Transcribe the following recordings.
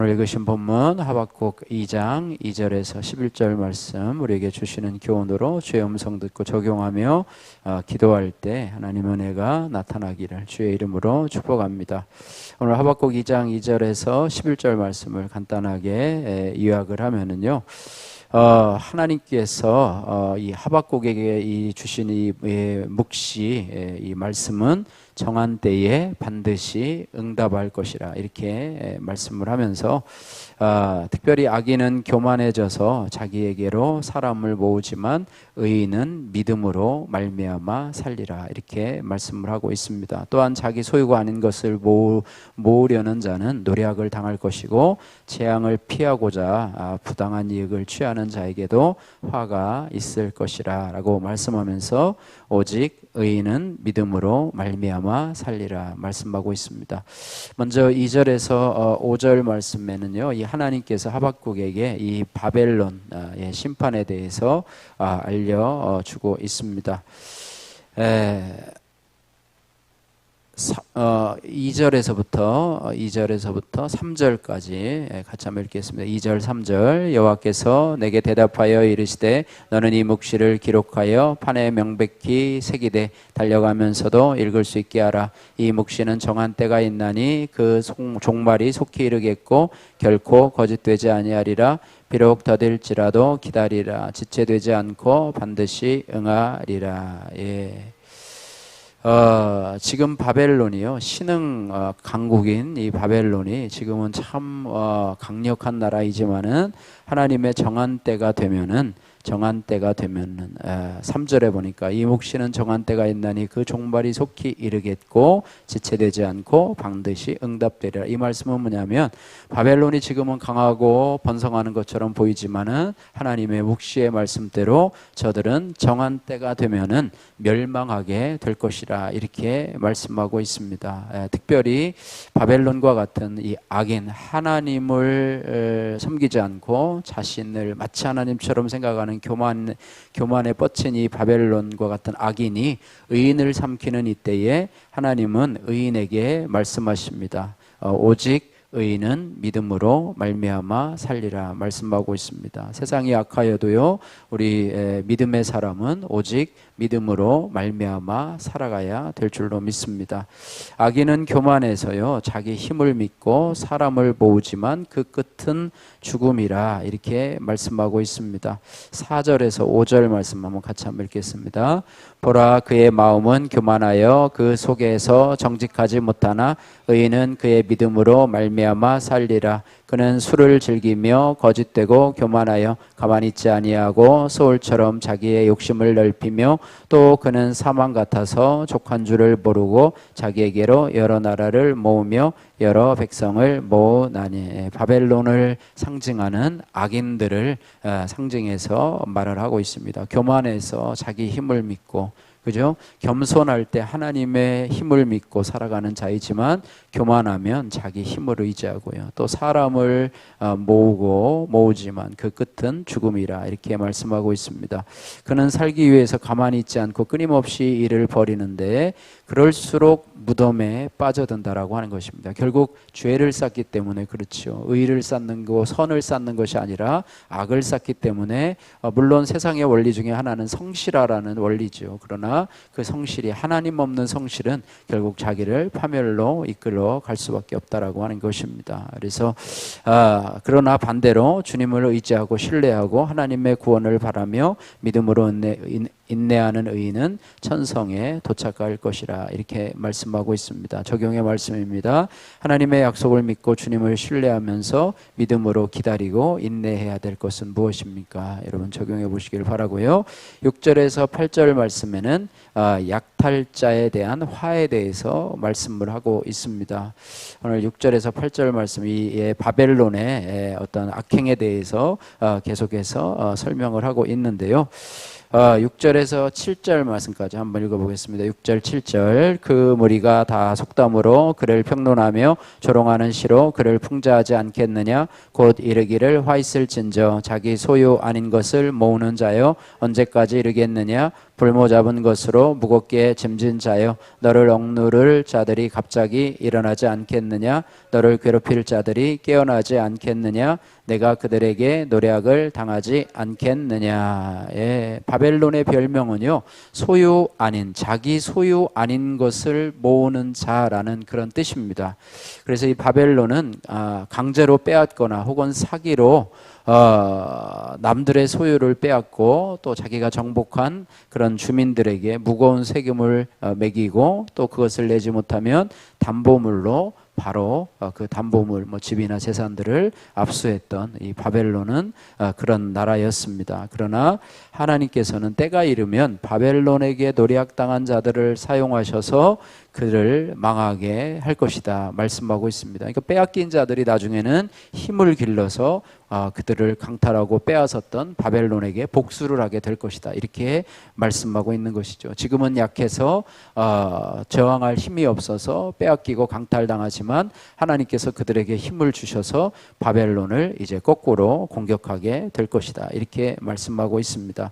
오늘 읽으신 본문 하박국 2장 2절에서 11절 말씀 우리에게 주시는 교훈으로 주의 음성 듣고 적용하며 기도할 때 하나님 은혜가 나타나기를 주의 이름으로 축복합니다. 오늘 하박국 2장 2절에서 11절 말씀을 간단하게 요약을 하면은요. 하나님께서 이 하박국에게 주신 이 묵시 이 말씀은 정한 때에 반드시 응답할 것이라 이렇게 말씀을 하면서 특별히 악인은 교만해져서 자기에게로 사람을 모으지만 의인은 믿음으로 말미암아 살리라 이렇게 말씀을 하고 있습니다. 또한 자기 소유가 아닌 것을 모으려는 자는 노략을 당할 것이고 재앙을 피하고자 부당한 이익을 취하는 자에게도 화가 있을 것이라 라고 말씀하면서 오직 의인은 믿음으로 말미암아 살리라 말씀하고 있습니다. 먼저 2절에서 5절 말씀에는요, 이 하나님께서 하박국에게 이 바벨론의 심판에 대해서 알려주고 있습니다. 2절에서부터 3절까지 같이 한번 읽겠습니다. 2절 3절 여호와께서 내게 대답하여 이르시되 너는 이 묵시를 기록하여 판에 명백히 새기되 달려가면서도 읽을 수 있게 하라. 이 묵시는 정한 때가 있나니 그 종말이 속히 이르겠고 결코 거짓되지 아니하리라. 비록 더딜지라도 기다리라. 지체되지 않고 반드시 응하리라. 지금 바벨론이요, 신흥 강국인 이 바벨론이 지금은 참 강력한 나라이지만은 하나님의 정한 때가 되면은 3절에 보니까 이 묵시는 정한 때가 있나니 그 종말이 속히 이르겠고 지체되지 않고 반드시 응답되리라. 이 말씀은 뭐냐면 바벨론이 지금은 강하고 번성하는 것처럼 보이지만은 하나님의 묵시의 말씀대로 저들은 정한 때가 되면은 멸망하게 될 것이라 이렇게 말씀하고 있습니다. 특별히 바벨론과 같은 이 악인, 하나님을 섬기지 않고 자신을 마치 하나님처럼 생각하는 교만에 뻗친 이 바벨론과 같은 악인이 의인을 삼키는 이때에 하나님은 의인에게 말씀하십니다. 오직 의인은 믿음으로 말미암아 살리라 말씀하고 있습니다. 세상이 악하여도요, 우리 믿음의 사람은 오직 믿음으로 말미암아 살아가야 될 줄로 믿습니다. 악인은 교만해서요, 자기 힘을 믿고 사람을 모으지만 그 끝은 죽음이라 이렇게 말씀하고 있습니다. 4절에서 5절 말씀 한번 같이 한번 읽겠습니다. 보라, 그의 마음은 교만하여 그 속에서 정직하지 못하나 의인은 그의 믿음으로 말미암아 살리라. 그는 술을 즐기며 거짓되고 교만하여 가만히 있지 아니하고 소울처럼 자기의 욕심을 넓히며 또 그는 사망 같아서 족한 줄을 모르고 자기에게로 여러 나라를 모으며 여러 백성을 모으나니. 바벨론을 상징하는 악인들을 상징해서 말을 하고 있습니다. 교만해서 자기 힘을 믿고, 그죠? 겸손할 때 하나님의 힘을 믿고 살아가는 자이지만 교만하면 자기 힘을 의지하고요. 또 사람을 모으지만 그 끝은 죽음이라 이렇게 말씀하고 있습니다. 그는 살기 위해서 가만히 있지 않고 끊임없이 일을 벌이는데 그럴수록 무덤에 빠져든다라고 하는 것입니다. 결국 죄를 쌓기 때문에 그렇죠. 의를 쌓는 거, 선을 쌓는 것이 아니라 악을 쌓기 때문에 물론 세상의 원리 중에 하나는 성실하라는 원리죠. 그러나 그 성실이 하나님 없는 성실은 결국 자기를 파멸로 이끌어 갈 수밖에 없다라고 하는 것입니다. 그래서 그러나 반대로 주님을 의지하고 신뢰하고 하나님의 구원을 바라며 믿음으로 인내하는 의인은 천성에 도착할 것이라 이렇게 말씀하고 있습니다. 적용의 말씀입니다. 하나님의 약속을 믿고 주님을 신뢰하면서 믿음으로 기다리고 인내해야 될 것은 무엇입니까? 여러분 적용해 보시길 바라고요. 6절에서 8절 말씀에는 약탈자에 대한 화에 대해서 말씀을 하고 있습니다. 오늘 6절에서 8절 말씀 이 바벨론의 어떤 악행에 대해서 계속해서 설명을 하고 있는데요. 6절에서 7절 말씀까지 한번 읽어보겠습니다. 6절 7절 그 무리가 다 속담으로 그를 평론하며 조롱하는 시로 그를 풍자하지 않겠느냐. 곧 이르기를 화 있을진저 자기 소유 아닌 것을 모으는 자여 언제까지 이르겠느냐. 불모 잡은 것으로 무겁게 짐진 자여 너를 억누를 자들이 갑자기 일어나지 않겠느냐? 너를 괴롭힐 자들이 깨어나지 않겠느냐? 내가 그들에게 노략을 당하지 않겠느냐. 예, 바벨론의 별명은요, 소유 아닌, 자기 소유 아닌 것을 모으는 자라는 그런 뜻입니다. 그래서 이 바벨론은 강제로 빼앗거나 혹은 사기로 남들의 소유를 빼앗고 또 자기가 정복한 그런 주민들에게 무거운 세금을 매기고 또 그것을 내지 못하면 담보물로 바로 그 담보물, 집이나 재산들을 압수했던 이 바벨론은 그런 나라였습니다. 그러나 하나님께서는 때가 이르면 바벨론에게 노략당한 자들을 사용하셔서 그를 망하게 할 것이다 말씀하고 있습니다. 그러니까 빼앗긴 자들이 나중에는 힘을 길러서 그들을 강탈하고 빼앗았던 바벨론에게 복수를 하게 될 것이다, 이렇게 말씀하고 있는 것이죠. 지금은 약해서 저항할 힘이 없어서 빼앗기고 강탈당하지만 하나님께서 그들에게 힘을 주셔서 바벨론을 이제 거꾸로 공격하게 될 것이다, 이렇게 말씀하고 있습니다.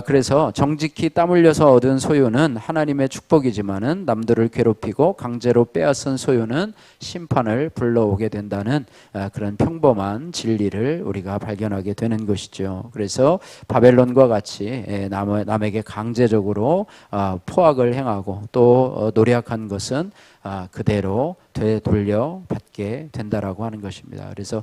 그래서 정직히 땀 흘려서 얻은 소유는 하나님의 축복이지만은 남들을 괴롭히고 강제로 빼앗은 소유는 심판을 불러오게 된다는 그런 평범한 진리를 우리가 발견하게 되는 것이죠. 그래서 바벨론과 같이 남에게 강제적으로 포악을 행하고 또 노력한 것은 그대로 되돌려 받게 된다라고 하는 것입니다. 그래서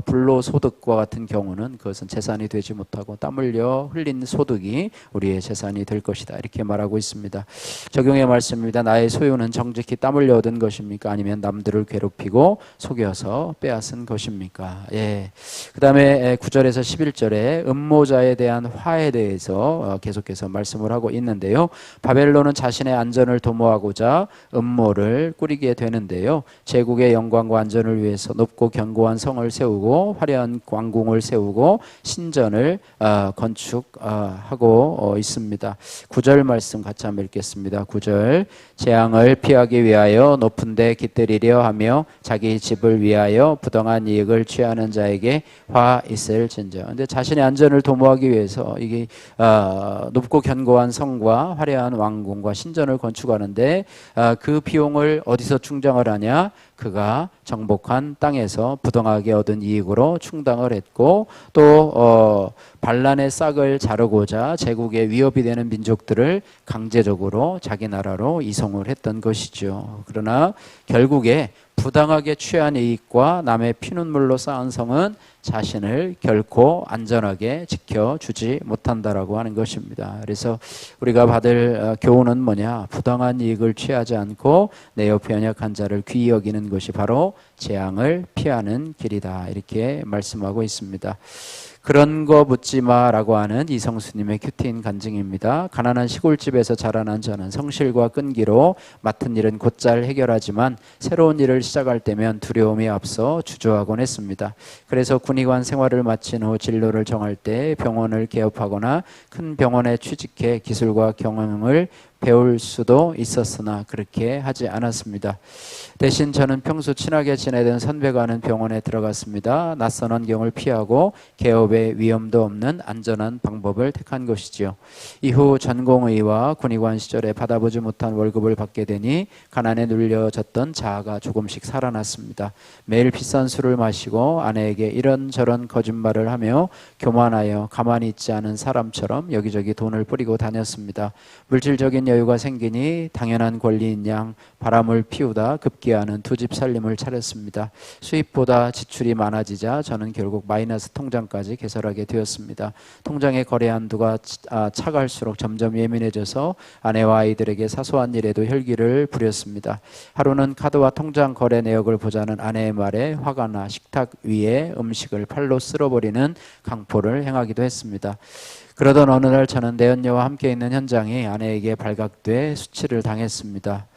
불로소득과 같은 경우는 그것은 재산이 되지 못하고 땀 흘려 흘린 소득이 우리의 재산이 될 것이다, 이렇게 말하고 있습니다. 적용의 말씀입니다. 나의 소유는 정직히 땀 흘려 얻은 것입니까? 아니면 남들을 괴롭히고 속여서 빼앗은 것입니까? 예. 그 다음에 9절에서 11절에 음모자에 대한 화에 대해서 계속해서 말씀을 하고 있는데요. 바벨론은 자신의 안전을 도모하고자 음모를 꾸리게 되는데요. 제국의 영광과 안전을 위해서 높고 견고한 성을 세우고 화려한 왕궁을 세우고 신전을 건축하고 있습니다. 9절 말씀 같이 한번 읽겠습니다. 9절, 재앙을 피하기 위하여 높은 데 깃들이려 하며 자기 집을 위하여 부당한 이익을 취하는 자에게 화 있을진저. 근데 자신의 안전을 도모하기 위해서 이게 높고 견고한 성과 화려한 왕궁과 신전을 건축하는데 그 비용을 어디서 충당을 하냐? 그가 정복한 땅에서 부당하게 얻은 이익으로 충당을 했고 또 반란의 싹을 자르고자 제국의 위협이 되는 민족들을 강제적으로 자기 나라로 이송을 했던 것이죠. 그러나 결국에 부당하게 취한 이익과 남의 피눈물로 쌓은 성은 자신을 결코 안전하게 지켜주지 못한다라고 하는 것입니다. 그래서 우리가 받을 교훈은 뭐냐? 부당한 이익을 취하지 않고 내 옆에 연약한 자를 귀히 여기는 것이 바로 재앙을 피하는 길이다, 이렇게 말씀하고 있습니다. 그런 거 묻지 마라고 하는 이성수님의 큐티인 간증입니다. 가난한 시골집에서 자라난 저는 성실과 끈기로 맡은 일은 곧잘 해결하지만 새로운 일을 시작할 때면 두려움이 앞서 주저하곤 했습니다. 그래서 군의관 생활을 마친 후 진로를 정할 때 병원을 개업하거나 큰 병원에 취직해 기술과 경영을 배울 수도 있었으나 그렇게 하지 않았습니다. 대신 저는 평소 친하게 지내던 선배가 하는 병원에 들어갔습니다. 낯선 환경을 피하고 개업의 위험도 없는 안전한 방법을 택한 것이지요. 이후 전공의와 군의관 시절에 받아보지 못한 월급을 받게 되니 가난에 눌려졌던 자아가 조금씩 살아났습니다. 매일 비싼 술을 마시고 아내에게 이런저런 거짓말을 하며 교만하여 가만히 있지 않은 사람처럼 여기저기 돈을 뿌리고 다녔습니다. 물질적인 여유가 생기니 당연한 권리인 양 바람을 피우다 급기야는 두 집 살림을 차렸습니다. 수입보다 지출이 많아지자 저는 결국 마이너스 통장까지 개설하게 되었습니다. 통장의 거래 한도가 차갈수록 점점 예민해져서 아내와 아이들에게 사소한 일에도 혈기를 부렸습니다. 하루는 카드와 통장 거래 내역을 보자는 아내의 말에 화가 나 식탁 위에 음식을 팔로 쓸어버리는 강포를 행하기도 했습니다. 그러던 어느 날 저는 내연녀와 함께 있는 현장이 아내에게 발각돼 수치를 당했습니다.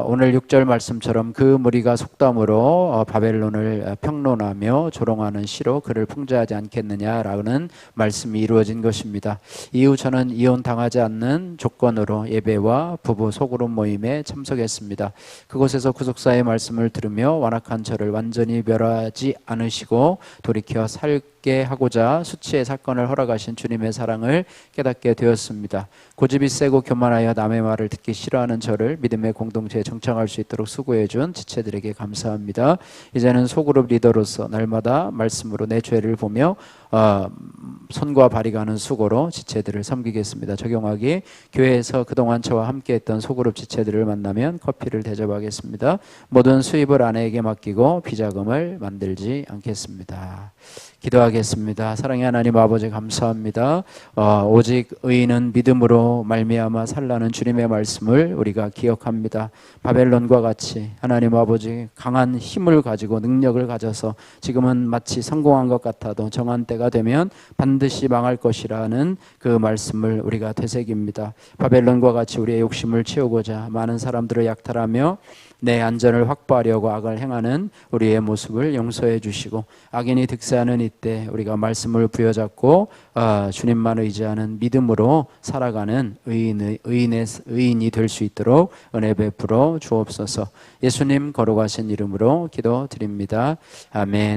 오늘 6절 말씀처럼 그 무리가 속담으로 바벨론을 평론하며 조롱하는 시로 그를 풍자하지 않겠느냐라는 말씀이 이루어진 것입니다. 이후 저는 이혼당하지 않는 조건으로 예배와 부부 소그룹 모임에 참석했습니다. 그곳에서 구속사의 말씀을 들으며 완악한 저를 완전히 멸하지 않으시고 돌이켜 자유롭게 하고자 수치의 사건을 허락하신 주님의 사랑을 깨닫게 되었습니다. 고집이 세고 교만하여 남의 말을 듣기 싫어하는 저를 믿음의 공동체에 정착할 수 있도록 수고해 준 지체들에게 감사합니다. 이제는 소그룹 리더로서 날마다 말씀으로 내 죄를 보며 손과 발이 가는 수고로 지체들을 섬기겠습니다. 적용하기, 교회에서 그동안 저와 함께했던 소그룹 지체들을 만나면 커피를 대접하겠습니다. 모든 수입을 아내에게 맡기고 비자금을 만들지 않겠습니다. 기도하겠습니다. 사랑의 하나님 아버지 감사합니다. 오직 의인은 믿음으로 말미암아 살라는 주님의 말씀을 우리가 기억합니다. 바벨론과 같이 하나님 아버지 강한 힘을 가지고 능력을 가져서 지금은 마치 성공한 것 같아도 정한 때가 되면 반드시 망할 것이라는 그 말씀을 우리가 되새깁니다. 바벨론과 같이 우리의 욕심을 채우고자 많은 사람들을 약탈하며 내 안전을 확보하려고 악을 행하는 우리의 모습을 용서해 주시고, 악인이 득세하는 이때 우리가 말씀을 부여잡고 주님만 의지하는 믿음으로 살아가는 의인이 될 수 있도록 은혜 베풀어 주옵소서. 예수님 거룩하신 이름으로 기도드립니다. 아멘.